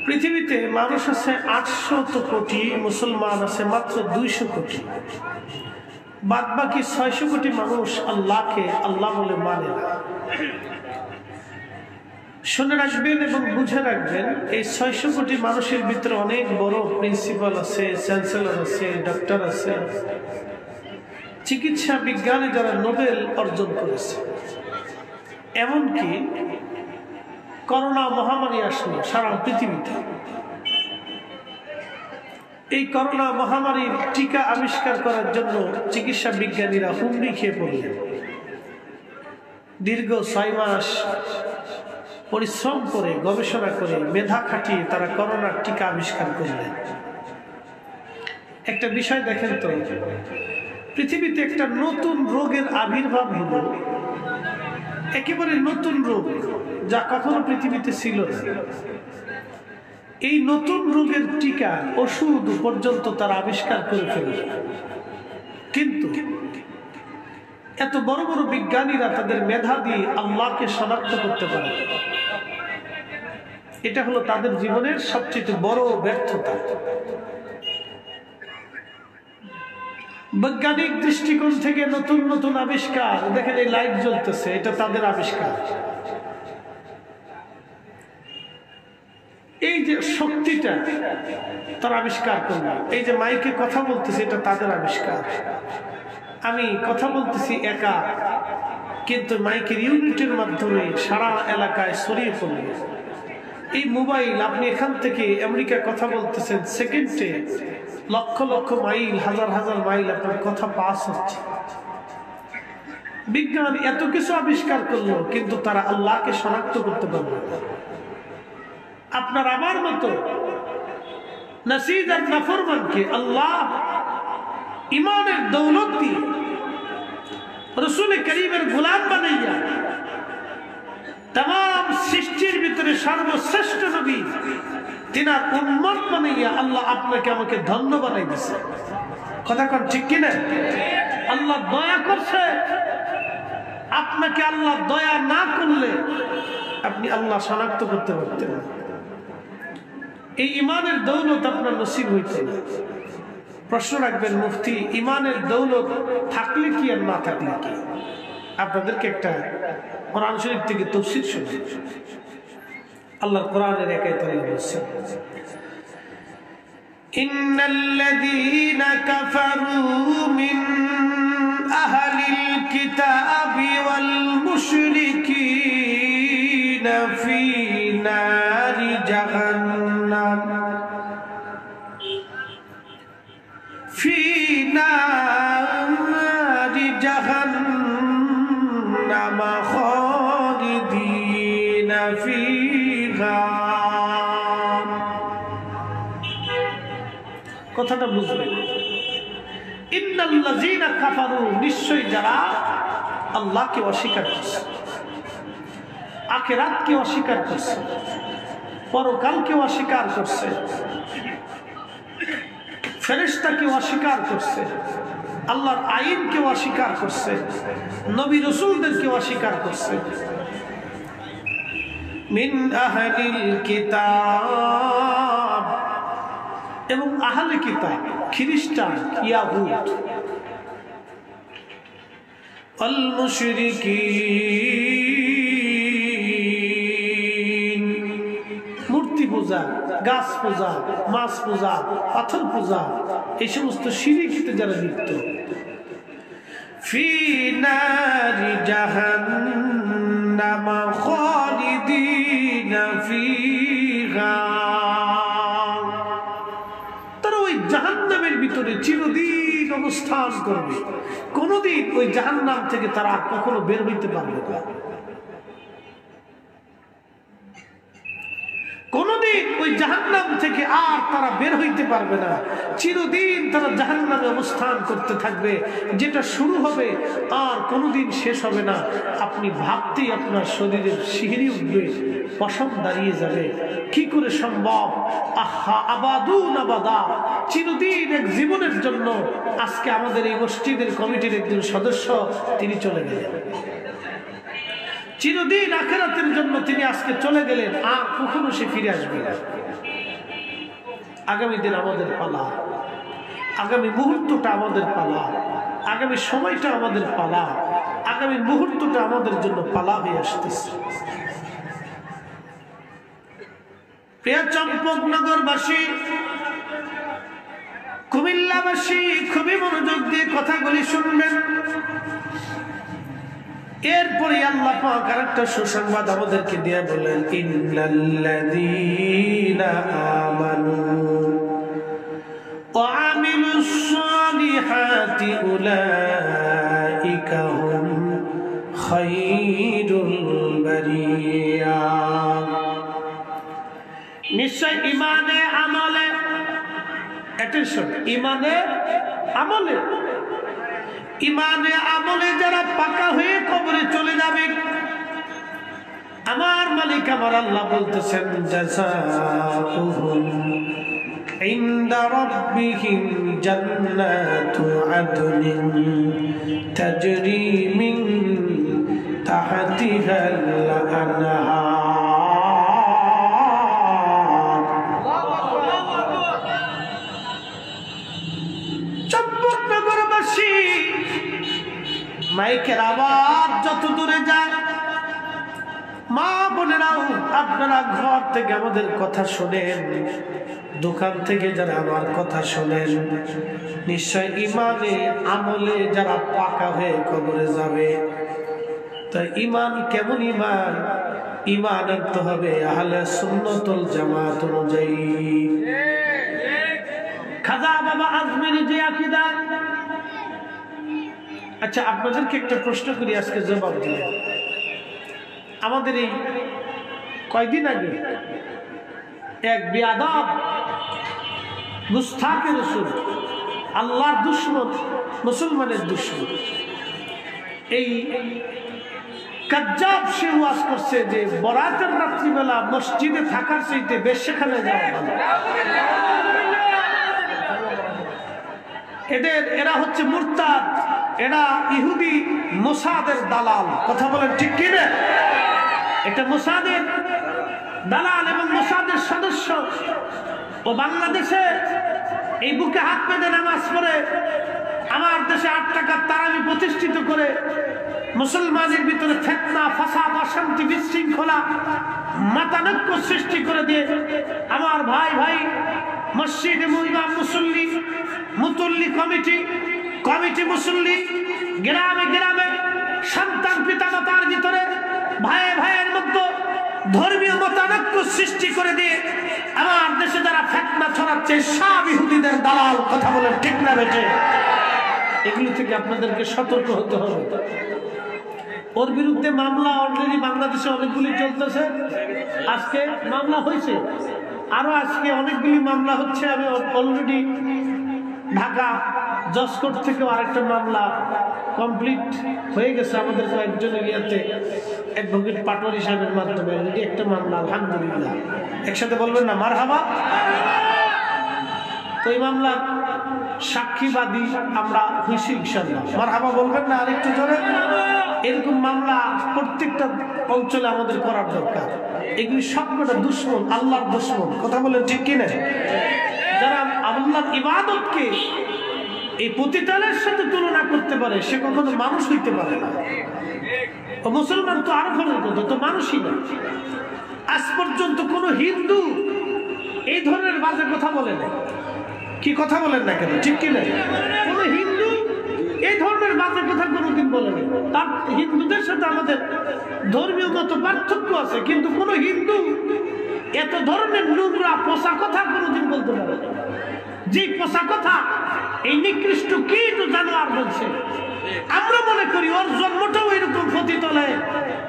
পৃথিবীতে মানুষ আছে 800 কোটি, মুসলমান আছে মাত্র 200 কোটি। বাদ বাকি 600 কোটি মানুষ আল্লাহকে আল্লাহ বলে মানে না। শুনে রাখবেন এবং বুঝে রাখবেন, এই 600 কোটি মানুষের ভিতরে অনেক বড় প্রিন্সিপাল আছে, চ্যান্সেলর আছে, ডক্টর আছে, চিকিৎসা বিজ্ঞানে যারা নোবেল অর্জন করেছে। এমনকি করোনা মহামারী আসলো সারা পৃথিবীতে। এই করোনা মহামারীর টিকা আবিষ্কার করার জন্য চিকিৎসা বিজ্ঞানীরা হুমড়ি খেয়ে পড়লেন। দীর্ঘ 6 মাস পরিশ্রম করে, গবেষণা করে, মেধা খাটিয়ে তারা করোনার টিকা আবিষ্কার করলেন। একটা বিষয় দেখেন তো, পৃথিবীতে একটা নতুন রোগের আবির্ভাব হলো, একেবারে নতুন রোগ যা কখনো পৃথিবীতে ছিল না। এই নতুন রোগের টিকা, ওষুধ পর্যন্ত তারা আবিষ্কার করে ফেলল। কিন্তু এত বড় বড় বিজ্ঞানীরা তাদের মেধা দিয়ে আল্লাহকে শনাক্ত করতে পারে, এটা হলো তাদের জীবনের সবচেয়ে বড় ব্যর্থতা। বৈজ্ঞানিক দৃষ্টিকোণ থেকে নতুন নতুন আবিষ্কার, দেখেন এই লাইট জ্বলতেছে, এটা তাদের আবিষ্কার। এই যে শক্তিটা তারা আবিষ্কার করলো, এই যে মাইকে কথা বলতেছে, এটা তাদের আবিষ্কার। আমি কথা বলতেছি একা, কিন্তু মাইকের ইউনিটের মাধ্যমে সারা এলাকায় ছড়িয়ে পড়ল। এই মোবাইল, আপনি এখান থেকে আমেরিকা কথা বলতেছেন, সেকেন্ডে লক্ষ লক্ষ মাইল, হাজার হাজার মাইল আপনার কথা পাস হচ্ছে। বিজ্ঞান এত কিছু আবিষ্কার করলো, কিন্তু তারা আল্লাহকে শনাক্ত করতে পারল না। আপনার আমার মতো নাসিদ আর নাফরমানকে আল্লাহ ইমানের দৌলত দিয়ে, রাসূল করিমের গোলাম বানাইয়া, तमाम সৃষ্টির ভিতরে সর্বশ্রেষ্ঠ নবী তিনার উম্মত বানাইয়া আল্লাহ আপনাকে আমাকে ধন্য বানাই দিয়েছে। কথা কোন ঠিক কিনা? আল্লাহ দয়া করছে আপনাকে। আল্লাহ দয়া না করলে আপনি আল্লাহ শনাক্ত করতে পারতেন না। এই ইমানের দৌলত আপনার নসিব হইতে না। প্রশ্ন রাখবেন মুফতি, ইমানের দৌলত থাকলে কি আর না থাকলে কি? আপনাদেরকে একটা কোরআন শরীফ থেকে তাফসীর শুনুন। আল্লাহ কোরআনের এক আয়াতে বলেছেন, ইন্নাল্লাযীনা কাফারু মিন আহলিল কিতাবি ওয়াল মুশরিকিনা ফী নারি জাহান্নাম ফী নারি জাহান্নাম খালিদিনা ফীহা। কথাটা বুঝবেন। ইন্নাল্লাযীনা কাফারু, নিশ্চয় যারা আল্লাহকে অস্বীকার করছে, আখিরাতকে অস্বীকার করছে, পরকালকে অস্বীকার করছে, ফেরেশতাকে অস্বীকার করছে, আল্লাহর আইনকে অস্বীকার করছে, নবী রাসূলদেরকে অস্বীকার করছে। মিন আহলিল কিতাব, এবং আহলে কিতাব খ্রিস্টান, ইয়াহুদ, আল মুশরিকিন, মূর্তি পূজা, গাছ পূজা, মাছ পূজা, পাথর পূজা, এই সমস্ত শিরকিতে যারা লিপ্ত, ফী নারি জাহান্নাম খালিদিনা ফীহা, তারা ওই জাহান্নামের ভিতরে চিরদিন অবস্থান করবে। কোনদিন ওই জাহান্নাম থেকে তারা কখনো বের হইতে পারবে না। কোনদিন ওই জাহান্নাম থেকে আর তারা বের হইতে পারবে না। চিরদিন তারা জাহান্নামে অবস্থান করতে থাকবে, যেটা শুরু হবে আর কোনদিন শেষ হবে না। আপনি ভাবতেই আপনার শরীরের শিহরি উঠবে, পশম দাঁড়িয়ে যাবে। কি করে সম্ভব? আহা আবাদুন আবাদা, চিরদিন এক জীবনের জন্য। আজকে আমাদের এই মসজিদের কমিটির একজন সদস্য, তিনি চলে গেলেন। চিরদিন আখিরাতের জন্য তিনি আজকে চলে গেলেন, আর কখনো সে ফিরে আসবে না। আগামী দিন আমাদের পালা, আগামী মুহূর্তটা আমাদের পালা, আগামী সময়টা আমাদের পালা, আগামী মুহূর্তটা আমাদের জন্য পালা হয়ে আসতেছে। প্রিয় চম্পকনগরবাসী, কুমিল্লাবাসী, খুবই মনোযোগ দিয়ে কথাগুলি শুনবেন। এরপরে আল্লাহ পাক আরেকটা সুসংবাদ আমাদেরকে দিয়ে বলেন, ইন্নাল্লাযীনা আমানু ওয়া আমিলুস সালিহাতি উলাইকা হুম খায়রুল বারিয়া। নিশ্চয় ইমানে আমলে, অ্যাটেনশন, ইমানে আমলে, ইমানে আমলে যারা পাকা হয়ে কবরে চলে যাবে, আমার মালিক আমার আল্লাহ বলতেছেন, জাযাউহুম ইনদা রাব্বিহিম জান্নাতু আদনিন তাজরি মিন তাহতিহাল আনহার। চম্পকনগরবাসী, মাইকের আওয়াজ যত দূরে যায়, মা বোনেরাও আপনারা ঘর থেকে আমাদের কথা শোনেন, দোকান থেকে যারা আমার কথা শোনেন, নিশ্চয় ইমানে আমলে যারা পাকা হয়ে কবরে যাবে, তা ইমান কেমন ইমান? ইমান আনতে হবে আহলে সুন্নাতুল জামাত অনুযায়ী। খাজা বাবা আজমেরি যে আকীদা। আচ্ছা, আপনাদেরকে একটা প্রশ্ন করি, আজকে জবাব দিলে। আমাদের এই কয়দিন আগে এক বেয়াদব মুস্তাকে রাসূল, আল্লাহর দুশমন, মুসলমানের দুশমন, এই কাজ্জাব সে ওয়াজ করছে যে বরাতের রাত্রিবেলা মসজিদে থাকার চাইতে বেশ্যখানায় যাওয়া ভালো। এরা হচ্ছে মুরতাদ, এরা ইহুদি মোসাদের দালাল। কথা বলেন ঠিক কি না? এটা মোসাদের দালাল এবং মোসাদের সদস্য। ও বাংলাদেশে এই বুকে হাত পেতে নামাজ পড়ে আমার দেশে 8 টাকার তারাবি প্রতিষ্ঠিত করে মুসলমানের ভিতরে ফিতনা, ফাসাদ, অশান্তি, বিশৃঙ্খলা, মাতানৈক্য সৃষ্টি করে দিয়ে আমার ভাই ভাই মসজিদে ইমাম মুসল্লি, মুতল্লি কমিটি মুসল্লি, গ্রামে গ্রামে সন্তান পিতামাতার ভিতরে ভাইয়ের মধ্যে ধর্মীয় মতানৈক্য সৃষ্টি করে দিয়ে আমার দেশে যারা ফিতনা ছড়াচ্ছে সব ইহুদিদের দালাল। কথা বলেন ঠিক না বেটে? এগুলো থেকে আপনাদেরকে সতর্ক হতে হবে। ওর বিরুদ্ধে মামলা অলরেডি বাংলাদেশে অনেকগুলি চলতেছে। আজকে মামলা হয়েছে, আরো আজকে অনেকগুলি মামলা হচ্ছে। আমি অলরেডি ঢাকা জজ কোর্ট থেকে আরেকটা মামলা কমপ্লিট হয়ে গেছে আমাদের কয়েকজনের ইয়াতে, অ্যাডভোকেট পাটোয়ারি সাহেবের মাধ্যমে অলরেডি একটা মামলা, আলহামদুলিল্লাহ। একসাথে বলবেন না মারহাবা? তো এই মামলা সাক্ষীবাদী আমরা হইছি ইনশাআল্লাহ, মারহাবা বলবেন না আরেকটু জোরে? এরকম মামলা প্রত্যেকটা অঞ্চলে আমাদের করার দরকার। এগুলি সবকটা দুশ্মন, আল্লাহর দুশ্মন। কথা বলেন ঠিক কিনা? যারা আল্লাহর ইবাদতকে এই পতিতালের সাথে তুলনা করতে পারে সে কখনো মানুষ হইতে পারে না। মুসলমান তো আরো ফলের কথা, তো মানুষই না। আজ পর্যন্ত কোন হিন্দু এই ধরনের বাজে কথা বলে না। কি কথা বলেন না কেন? ঠিক কিনা? কোন হিন্দু এই ধরনের বাজে কথা কোনোদিন বলে না। তার হিন্দুদের সাথে আমাদের ধর্মীয় মত পার্থক্য আছে, কিন্তু কোন হিন্দু এত ধরনের নোংরা পোষা কথা কোনোদিন বলতে পারে না। যে পোষা কথা এই নিকৃষ্ট কীট জানোয়ার বলছে, আমরা মনে করি ওর জন্মটাও এরকম পতিতলে,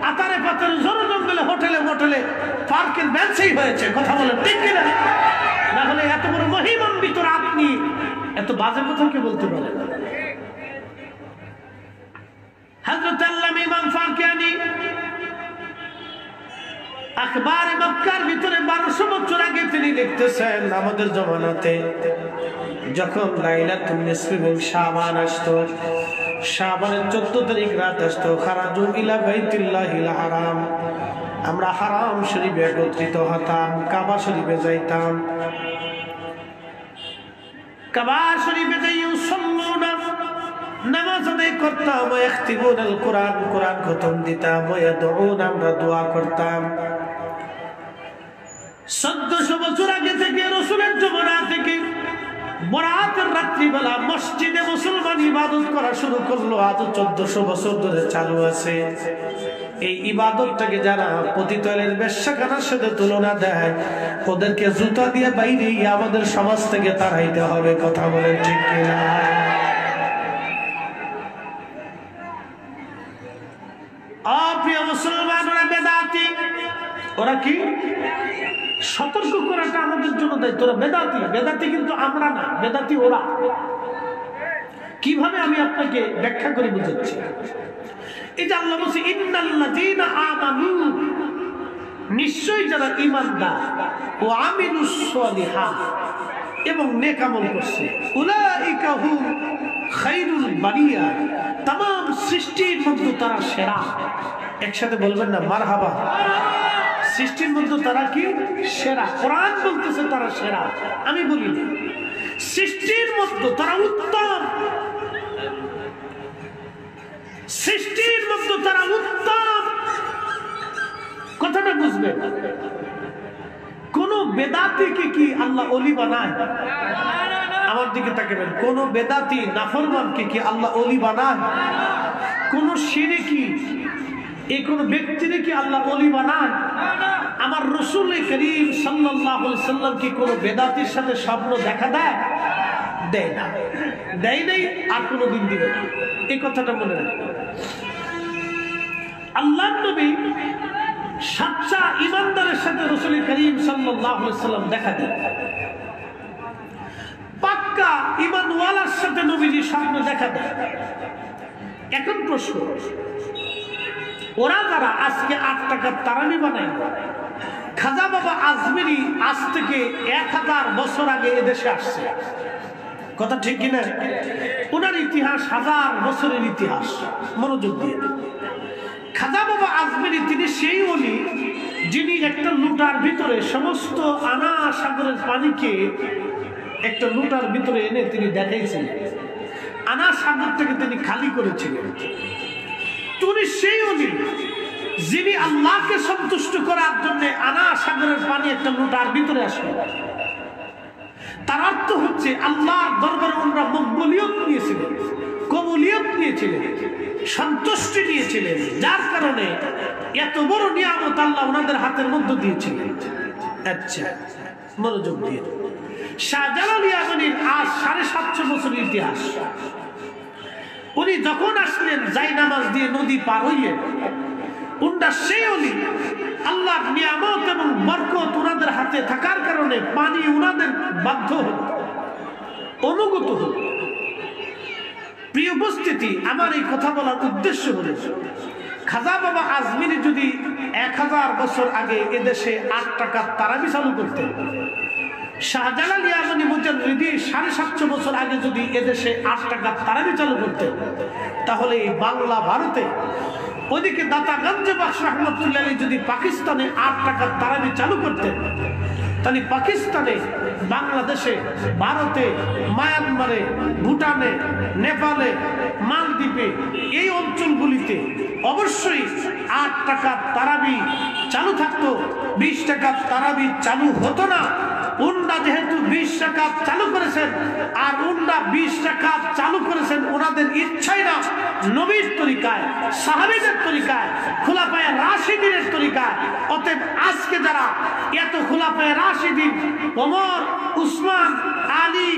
আতারে পাতারে, জোর জঙ্গলে, হোটেলে পার্কের বেঞ্চেই হয়েছে। কথা বলে ঠিক কিনা? না হলে এত বড় মহিমান্বিত আপনি এত বাজে কথা কে বলতে পারে? হযরত আল্লামা ইমাম ফাকিয়ানি আখবারে মক্কার ভিতরে 1200 বছর আগে তিনি লিখতেছেন, আমাদের জমানাতে যখন লাইলাতুন নিসফ এবং শাবান আসতো, শাবানের 14 তারিখ রাত আসতো, খারাজু ইলা বাইতুল্লাহিল হারাম, আমরা হারাম শরীফে একত্রিত হতাম, কাবা শরীফে যাইতাম। কাবা শরীফে যাইও সাল্লুনা নামাজ আদায় করতাম, ইয়াখতিবুনাল কুরআন, কুরআন খতম দিতাম, ইয়াদউন, আমরা দোয়া করতাম। 1400 বছর আগে থেকে রাসূলের জমানা থেকে বরাতের রাত্রিবেলা মসজিদে মুসলমান ইবাদত করা শুরু করলো। আজ 1400 বছর ধরে চালু আছে। এই ইবাদতটাকে যারা পতিতলের বেশ্যাখানার সাথে তুলনা দেয়, ওদেরকে জুতা দিয়ে বাইরে আমাদের সমাজ থেকে তাড়াইতে হবে। কথা বলেন ঠিক কিনা? প্রিয় মুসলমান, ওরা বেদাতি। ওরা কি? সতর্ক করাটা আমাদের জন্য দায়িত্ব। ওরা বেদাতি। বেদাতি কিন্তু আমরা না, বেদাতি ওরা। কিভাবে আমি আপনাকে ব্যাখ্যা করে বুঝাচ্ছি। এই যে আল্লাহ বলছে ইন্নাল্লাযীনা আমানু, নিশ্চয়ই যারা ঈমানদার, ও আমিলুস সালিহাত, এবং নেক আমল করছে, উলাইকা হুম খায়রুল বারিয়া, तमाम সৃষ্টির মধ্যে তারা সেরা। একসাথে বলবেন না মারহাবা। সৃষ্টির মধ্যে তারা কি? সেরা। কোরআন বলতেছে তারা সেরা, আমি বলি না। সৃষ্টির মধ্যে তারা উত্তম, সৃষ্টির মধ্যে তারা উত্তম। কথাটা বুঝবেন। কোন বেদাতিকে কি আল্লাহ ওলি বানায়? আমার দিকে তাকাবেন। কোন বেদাতি নাফরমানকে কি আল্লাহ ওলি বানায়? কোন শিরকি এই কোন ব্যক্তিরে কি আল্লাহ ওলি বানায়? আমার রাসূল করিম সাল্লাল্লাহু আলাইহি সাল্লাম কি কোন বেদাতির সাথে স্বপ্ন দেখা দেয়? দেয় না, দেয় নাই, আর কোনদিন দিবে না। এই কথাটা মনে রাখবেন। আল্লাহর নবী সাচ্চা ঈমানদারের সাথে রাসূল করিম সাল্লাল্লাহু আলাইহি সাল্লাম দেখা দেন। পাক্কা ঈমানওয়ালার সাথে নবীজি স্বপ্ন দেখা দেন। এখন প্রশ্ন, ওরা যারা আজকে 8 টাকার তারাবি বানায়, খাজা বাবা আজমিরি আজ থেকে 1000 বছর আগে এদেশে আসছে। কথা ঠিক কিনা? ওনার ইতিহাস 1000 বছরের ইতিহাস। মনোযোগ দিয়ে। খাজা বাবা আজমিরি তিনি সেই ওলি যিনি একটা লুটার ভিতরে সমস্ত আনা সাগরের পানিকে একটা লুটার ভিতরে এনে তিনি দেখাইছিলেন। আনা সাগরটাকে তিনি খালি করেছিলেন। তিনি সেই ওলি যিনি আল্লাহকে সন্তুষ্ট করার জন্য আনা সাগরের পানি একটা লুটার ভিতরে আসলেন। তার অর্থ হচ্ছে আল্লাহর দরবারে ওনারা মকবুলিয়ত নিয়েছিলেন, কবুলিয়ত নিয়েছিলেন, সন্তুষ্টি নিয়েছিলেন, যার কারণে এত বড় নিয়ামত আল্লাহ ওনাদের হাতের মধ্যে দিয়েছিলেন। আচ্ছা, মনোযোগ দিয়ে। শাহজালাল ইয়ামানির আজ 750 বছরের ইতিহাস। উনি যখন আসলেন যাই নামাজ দিয়ে নদী পার হইলেন, উনার সেই ওলি আল্লাহর নিয়ামত এবং বরকত ওনাদের হাতে থাকার কারণে পানি ওনাদের বাধ্য হল, অনুগত হল। প্রিয় উপস্থিতি, আমার এই কথা বলার উদ্দেশ্য হল, খাজা বাবা আজমিরি যদি 1000 বছর আগে এদেশে 8 টাকার তারাবি চালু করতেন, শাহজালাল ইয়ামানি মুজাদ্দিদি 750 বছর আগে যদি এদেশে 8 টাকার তারাবি চালু করতেন, তাহলে এই বাংলা ভারতে, ওইদিকে দাতা গঞ্জে বখশ রহমতুল্লাহ যদি পাকিস্তানে 8 টাকার তারাবি চালু করতেন, তাহলে পাকিস্তানে, বাংলাদেশে, ভারতে, মায়ানমারে, ভুটানে, নেপালে, মালদ্বীপে, এই অঞ্চলগুলিতে অবশ্যই 8 টাকার তারাবি চালু থাকতো। 20 টাকার তারাবি চালু হতো না। উন্ডা যেহেতু 20 টাকা চালু করেছেন, আর উন্ডা 20 টাকা চালু করেছেন ওনাদের ইচ্ছাই না, নবীর তরিকায়, সাহাবীদের তরিকায়, খুলাফায়ে রাশিদিনের তরিকায়। অতএব আজকে যারা এত খুলাফায়ে রাশিদিন, ওমর, উসমান, আলী,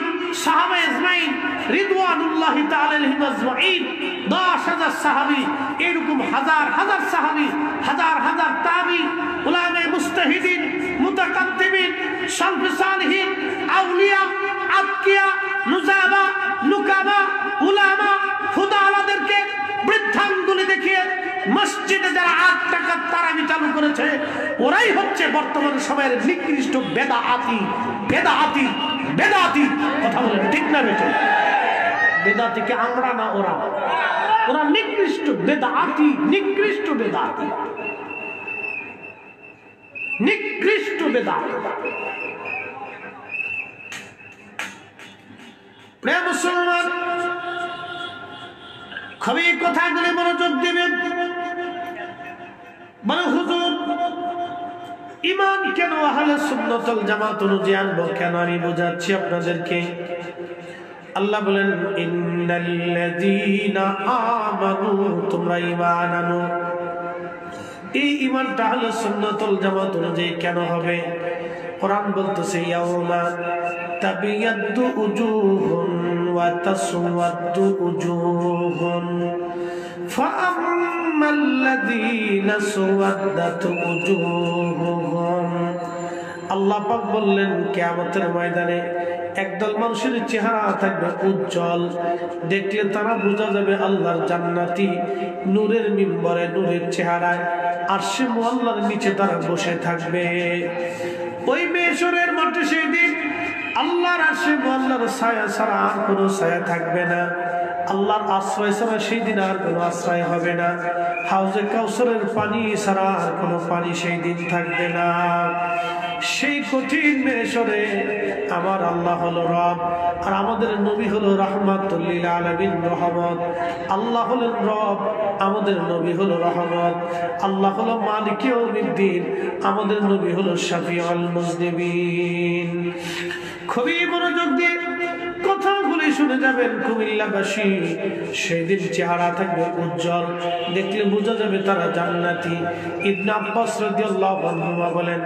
সাহাবা আজমাইন রিদওয়ানুল্লাহি তাআলা আলাইহিম আজমাইন, 10,000 সাহাবী, এরকম হাজার হাজার সাহাবী, হাজার হাজার তাবী, উলামায়ে মুজতাহিদিন, মুতাকাদ্দিমিন, সালফে সালেহিন, আউলিয়া, আতকিয়া, নুজাবা, নুকাবা, উলামা, ফুদালাদেরকে বৃদ্ধাঙ্গুলি দেখিয়ে মসজিদে যারা 8 টাকার তারাবি চালু করেছে, ওরাই হচ্ছে বর্তমান সময়ের নিকৃষ্ট বেদাতি। বেদাতি, বেদাতি। কথা বলেন ঠিক না বেটা? বেদাতিকে আমরা না, ওরা, ওরা নিকৃষ্ট বেদাতি, নিকৃষ্ট বেদাতি, নিকৃষ্ট বেদাতি। প্রিয় মুসলমান, খুবই কথাগুলি মনোযোগ দিবেন। বলে হুজুর, ঈমান কেন আহলে সুন্নাত ওয়াল জামাত অনুযায়ী আনবো কেন? আমি বোঝাচ্ছি আপনাদেরকে। আল্লাহ বলেন, ইন্নাল্লাযীনা আমানু, তোমরা ঈমান আনো। এই ঈমানটা আহলে সুন্নাত ওয়াল জামাত অনুযায়ী কেন হবে? কোরআন বলতেছে, ইয়াউমা তাবিয়াদ্দু উজুহুন ওয়া তাসওয়াদ্দু উজুহুন ফাআম্মাল্লাযীনা সুওয়াদ্দাত উজুহুহুম। আল্লাহ পাক বললেন, কিয়ামতের ময়দানে একদল মানুষের চেহারা থাকবে উজ্জ্বল, দেখলে তারা বোঝা যাবে আল্লাহর জান্নাতি, নূরের মিম্বরে, নূরের চেহারায় আরশে মুআল্লার নিচে তারা বসে থাকবে। ওই মেশরের মাঠে সেই দিন আল্লাহর আরশে মুআল্লার ছায়া ছাড়া আর কোনো ছায়া থাকবে না। আল্লাহর আশ্রয় ছাড়া সেই দিন আর কোনো আশ্রয় হবে না। হাউজে কাউসারের পানি ছাড়া আর কোনো পানি সেই দিন থাকবে না। সেই কঠিন মেশরে আমার আল্লাহ হলো রব, আর আমাদের নবী হলো রাহমাতুল লিল আলামিন, রহমত। আল্লাহ হলেন রব, আমাদের নবী হলো রহমত। আল্লাহ হলো মালিক ইয়াউমিদ্দিন, আমাদের নবী হলো শাফিউল মুজনিবিন। খুবই মনোযোগ দিয়ে কথাগুলি শুনে যাবেন কুমিল্লাবাসী। সেই দিন চেহারা থাকবে উজ্জ্বল, দেখলে বোঝা যাবে তারা জান্নাতি। ইবনে আব্বাস রাদিয়াল্লাহু আনহুমা বলেন,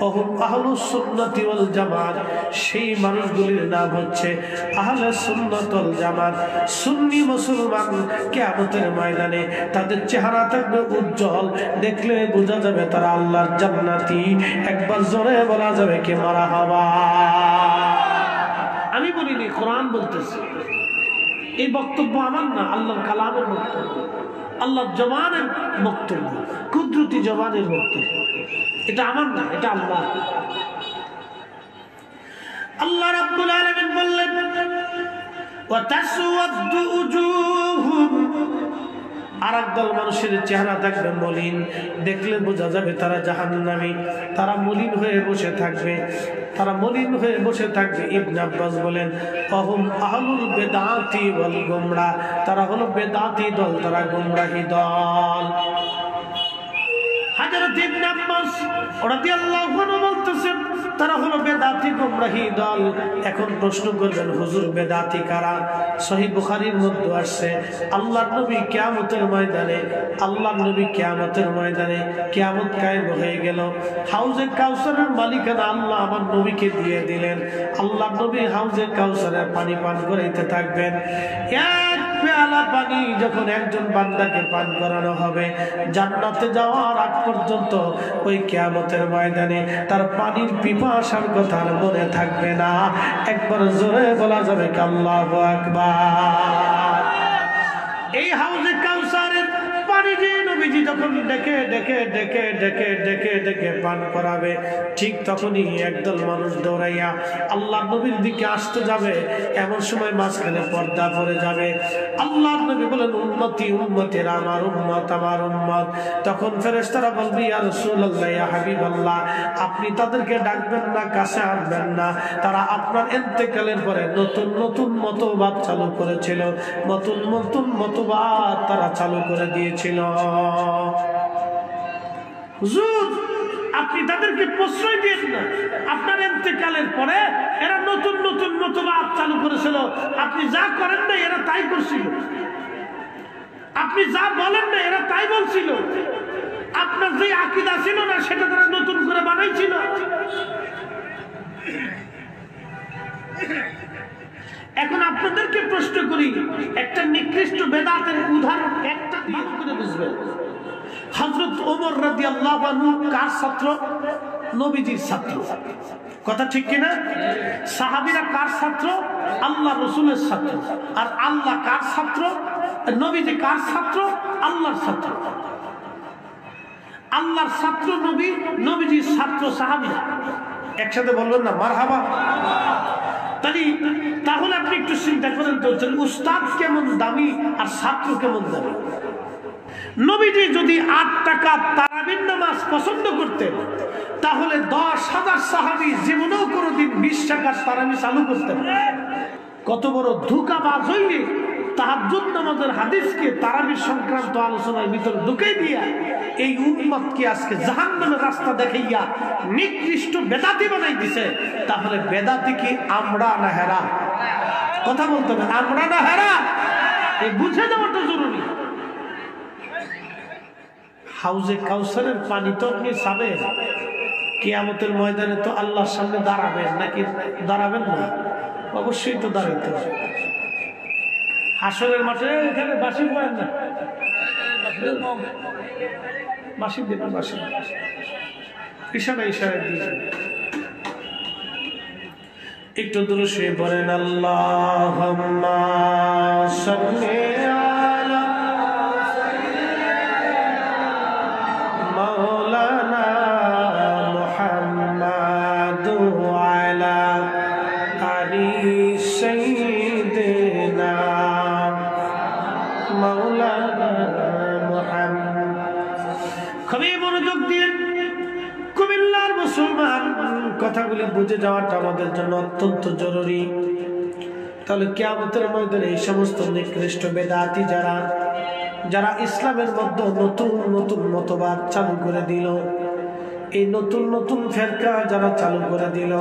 ওহুম আহলুস সুন্নাতি ওয়াল জামাত। সেই মানুষগুলির নাম হচ্ছে আহলে সুন্নাত ওয়াল জামাত। সুন্নি মুসলমান কিয়ামতের ময়দানে তাদের চেহারা থাকবে উজ্জ্বল, দেখলে বোঝা যাবে তারা আল্লাহর জান্নাতি। একবার জোরে বলা যাবে কি মারহাবা। আমি বলিনি, কোরআন বলতেছে। এই বক্তব্য আমার না, আল্লাহর কালামের বক্তব্য, আল্লাহর জবানের বক্তব্য, কুদরতি জবানের বক্তব্য। এটা আমার না, এটা আল্লাহ। আল্লাহ রাব্বুল আলামিন বললেন, ওয়া তাসওয়াদ্দু উজুহুম। আর একদল মানুষের চেহারা থাকবে মলিন, দেখলে বোঝা যাবে তারা জাহান্নামী। তারা মলিন হয়ে বসে থাকবে, তারা মলিন হয়ে বসে থাকবে। ইবনে আব্বাস বলেন, ওহুম আহলুল বিদআতি ওয়াল গুমরাহ। তারা হলো বেদাতি দল, তারা গুমরাহি দল। হযরত ইবনে আব্বাস রাদিয়াল্লাহু আনহু বলতেছেন, তারা হলো বেদাতি গুমরাহি দল। এখন প্রশ্ন করবেন, হুজুর বেদাতি কারা? সহিহ বুখারীর মধ্যে আসছে, আল্লাহর নবী কিয়ামতের ময়দানে, আল্লাহর নবী কিয়ামতের ময়দানে, কিয়ামত কায়েম হয়ে গেল, হাউজে কাউসারের মালিকানা আল্লাহ আমার নবীকে দিয়ে দিলেন। আল্লাহর নবী হাউজে কাউসারের পানি পান করাইতে থাকবেন। এক পেয়ালা পানি যখন একজন বান্দাকে পান করানো হবে, জান্নাতে যাওয়ার আগ পর্যন্ত ওই কিয়ামতের ময়দানে তার পানির পিপাসার কথা মনে থাকবে না। একবার জোরে বলা যাবে কি আল্লাহু আকবার। এই হাউজে কাউসারের পানি দিয়ে নবীজি যখন ডেকে ডেকে ডেকে ডেকে ডেকে ডেকে পান করাবে, ঠিক তখনই একদল মানুষ দৌড়াইয়া আল্লাহ নবীর দিকে আসতে যাবে। এমন সময় মাঝখানে পর্দা পড়ে যাবে। আল্লাহ নবী বলেন, উম্মতি উম্মতের, আমার উম্মত আমার উম্মত। তখন ফেরেশতারা বলবে, ইয়া রাসূলুল্লাহ, ইয়া হাবিবাল্লাহ, আপনি তাদেরকে ডাকবেন না, কাছে আনবেন না। তারা আপনার ইন্তেকালের পরে নতুন নতুন মতবাদ চালু করেছিল, নতুন নতুন মতবাদ তারা চালু করে দিয়েছিল। হুজুর, আপনি তাদেরকে প্রশ্রয় দিয়েন না। আপনার ইন্তেকালের পরে এরা নতুন নতুন মতবাদ চালু করেছিল। আপনি যা করেন না এরা তাই করছিল, আপনি যা বলেন না এরা তাই বলছিল। আপনার যে আকীদা ছিল না সেটা তারা নতুন করে বানাইছিল। এখন আপনাদেরকে প্রশ্ন করি, একটা নিকৃষ্ট বেদাতের উদাহরণ একটা দিয়ে করে বুঝবেন। হযরত ওমর রাদিয়াল্লাহু আনহু কার ছাত্র? নবীজির ছাত্র। কথা ঠিক কিনা? সাহাবীরা কার ছাত্র? আল্লাহ রাসূলের ছাত্র। আর আল্লাহ কার ছাত্র? নবীজি কার ছাত্র? আল্লাহর ছাত্র। আল্লাহর ছাত্র নবী, নবীজির ছাত্র সাহাবীরা। একসাথে বলবেন না মারহাবা? তাহলে আপনি একটু চিন্তা করেন তো, উস্তাদ কেমন দামি আর ছাত্র কেমন দামি। নবীজি যদি 8 টাকা তারাবির নামাজ পছন্দ করতেন, তাহলে 10,000 সাহাবী জীবনেও কোনোদিন 20 টাকার তারাবি চালু করতেন। কত বড় ধোঁকাবাজ হইলে তাহাজ্জুদ নামাজের হাদিসকে তারাবির সংক্রান্ত আলোচনার ভিতরে ঢুকে দিয়া এই উম্মতকে আজকে জাহান্নামের রাস্তা দেখাইয়া নিকৃষ্ট বেদাতি বানাই দিছে। তাহলে বেদাতি কি আমরা না হেরা? কথা বলতে হবে, আমরা না হেরা? এই বুঝে দেওয়াটা জরুরি। হাউজে কাউসারের পানি তো আপনি খাবেন, কিয়ামতের ময়দানে তো আল্লাহর সামনে দাঁড়াবেন, নাকি দাঁড়াবেন না? অবশ্যই তো দাঁড়াইতে হবে। হাসরের মাঠে এখানে বাসি বয়েন না, বাসি দেবেন, বাসি ইশারা ইশারা দিয়ে একটু দূরে শুয়ে পড়েন। আল্লাহুম্মা সাল্লি আলা মাওলানা মুহাম্মাদ ওয়া আলা আলি সাইয়্যিদিনা মাওলানা মুহাম্মদ। খুবই মনোযোগ দিয়ে কুমিল্লার মুসলমান কথাগুলি বুঝে যাওয়াটা আমাদের জন্য অত্যন্ত জরুরি। তাহলে কিয়ামতের ময়দানে এই সমস্ত নিকৃষ্ট বেদাতি যারা ইসলামের মধ্যে নতুন নতুন মতবাদ চালু করে দিল, এই নতুন নতুন ফেরকা যারা চালু করে দিল,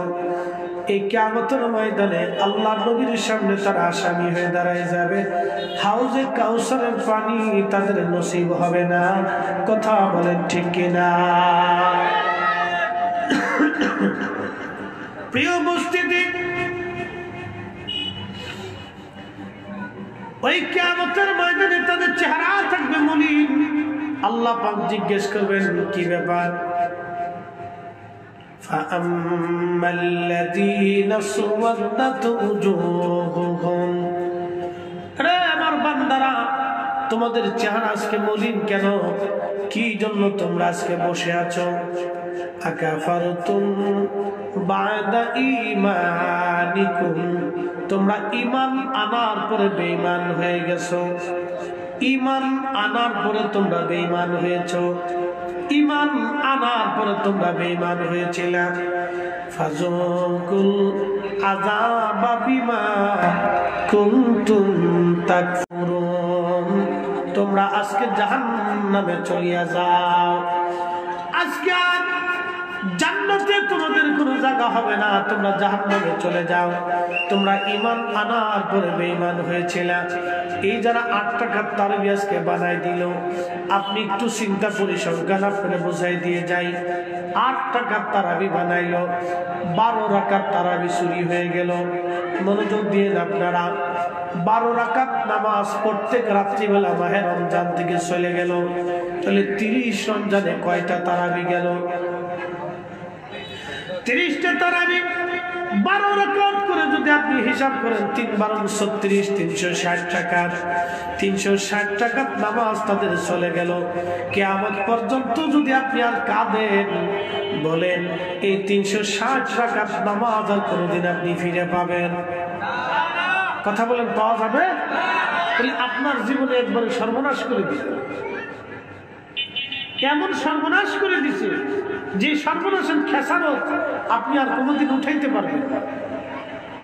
এই কিয়ামতের ময়দানে আল্লাহর নবীর সামনে তারা আসামি হয়ে দাঁড়ায় যাবে। হাউজে কাউসারের পানি তাদের নসিব হবে না। কথা বলেন ঠিক কিনা? প্রিয় উপস্থিতি, ওই কিয়ামতের ময়দানে তাদের চেহারা থাকবে মলিন। আল্লাহ পাক জিজ্ঞেস করবেন কি ব্যাপার? فَأَمَّا الَّذِينَ اسْوَدَّتْ وُجُوهُهُمْ, রে আমার বান্দারা, তোমাদের চেহারা আজকে মলিন কেন? কি জন্য তোমরা আজকে বসে আছো? আকাফারতুম বাদা ঈমানিকুম, তোমরা ঈমান আনার পরে বেঈমান হয়ে গেছো। ঈমান আনার পরে তোমরা বেঈমান হয়েছো। ঈমান আনার পরে তোমরা বেঈমান হয়েছিলা। ফাযুকুল আযাবা বিমা কুনতুম তাকফুরুন, তোমরা আজকে জাহান্নামে চলিয়া যাও। আজকে আর জান্নাতে তোমাদের কোনো জায়গা হবে না, তোমরা জাহান্নামে চলে যাও। তোমরা ঈমান আনার পরে বেঈমান হয়েছিলা। এই যারা 8 টাকার তারাবি আজকে বানাই দিল, আপনি একটু চিন্তা পরিসংখ্যান আপনাকে বুঝাই দিয়ে যাই। 8 টাকার তারাবি বানাইলো, 12 রাকাত তারাবি চুরি হয়ে গেল। মনোযোগ দিয়ে আপনারা 12 রাকাত নামাজ প্রত্যেক রাত্রিবেলা মাহে রমজান থেকে চলে গেল। তাহলে 30 রমজানে কয়টা তারাবি গেল? 30টা তারাবি 12 রাকাত করে যদি আপনি হিসাব করেন, 3 12 36, 360 টাকা। 360 টাকার নামাজ তাদের চলে গেল। কিয়ামত পর্যন্ত যদি আপনি আর কাঁদেন, বলেন এই 360 টাকার নামাজ আর কোনোদিন আপনি ফিরে পাবেন? কথা বলেন, পাওয়া যাবে? তাহলে আপনার জীবনে একবারে সর্বনাশ করে দিছে। এমন সর্বনাশ করে দিছে যে সর্বনাশের খেসারত আপনি আর কোনোদিন উঠাইতে পারবেন না।